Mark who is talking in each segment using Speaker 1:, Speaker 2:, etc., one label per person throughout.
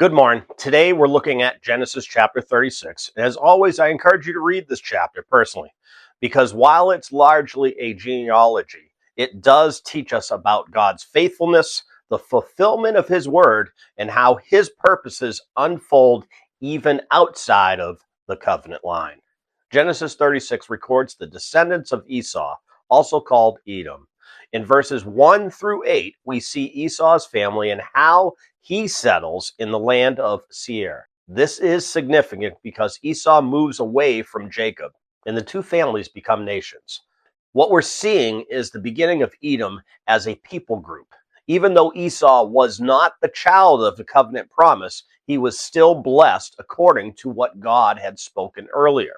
Speaker 1: Good morning. Today we're looking at Genesis chapter 36. As always, I encourage you to read this chapter personally, because while it's largely a genealogy, it does teach us about God's faithfulness, the fulfillment of His word, and how His purposes unfold even outside of the covenant line. Genesis 36 records the descendants of Esau, also called Edom. In verses 1 through 8, we see Esau's family and how he settles in the land of Seir. This is significant because Esau moves away from Jacob, and the two families become nations. What we're seeing is the beginning of Edom as a people group. Even though Esau was not the child of the covenant promise, he was still blessed according to what God had spoken earlier.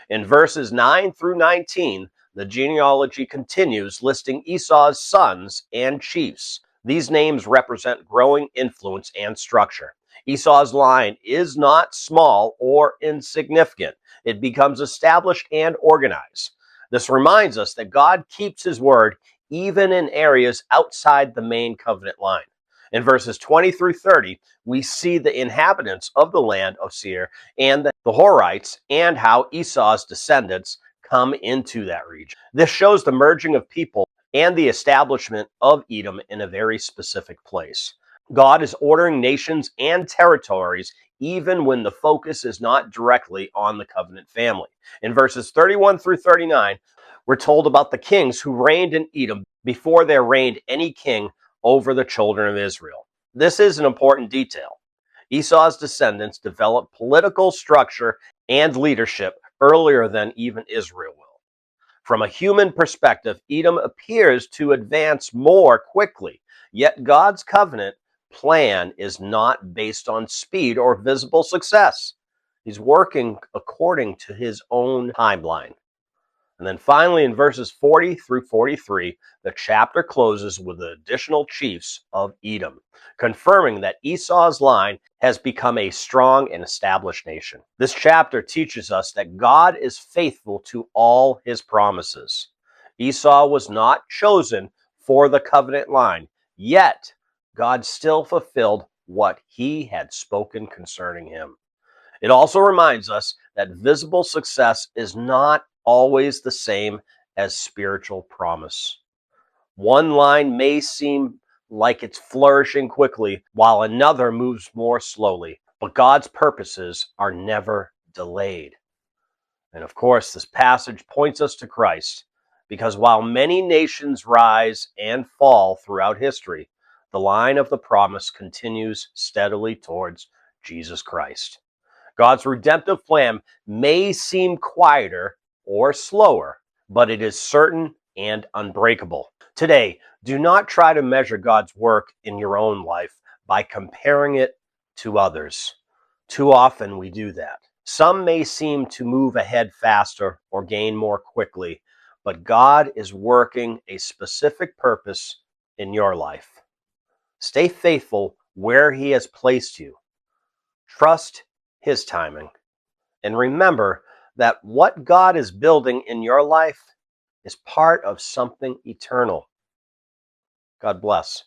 Speaker 1: In verses 9 through 19, the genealogy continues, listing Esau's sons and chiefs. These names represent growing influence and structure. Esau's line is not small or insignificant. It becomes established and organized. This reminds us that God keeps His word even in areas outside the main covenant line. In verses 20 through 30, we see the inhabitants of the land of Seir and the Horites and how Esau's descendants come into that region. This shows the merging of people and the establishment of Edom in a very specific place. God is ordering nations and territories even when the focus is not directly on the covenant family. In verses 31 through 39, we're told about the kings who reigned in Edom before there reigned any king over the children of Israel. This is an important detail. Esau's descendants developed political structure and leadership earlier than even Israel will. From a human perspective, Edom appears to advance more quickly, yet God's covenant plan is not based on speed or visible success. He's working according to His own timeline. And then finally, in verses 40 through 43, the chapter closes with the additional chiefs of Edom, confirming that Esau's line has become a strong and established nation. This chapter teaches us that God is faithful to all His promises. Esau was not chosen for the covenant line, yet God still fulfilled what He had spoken concerning him. It also reminds us that visible success is not always the same as spiritual promise. One line may seem like it's flourishing quickly, while another moves more slowly, but God's purposes are never delayed. And of course, this passage points us to Christ, because while many nations rise and fall throughout history, the line of the promise continues steadily towards Jesus Christ. God's redemptive plan may seem quieter or slower, but it is certain and unbreakable. Today, do not try to measure God's work in your own life by comparing it to others. Too often we do that. Some may seem to move ahead faster or gain more quickly, but God is working a specific purpose in your life. Stay faithful where He has placed you. Trust His timing. And remember that what God is building in your life is part of something eternal. God bless.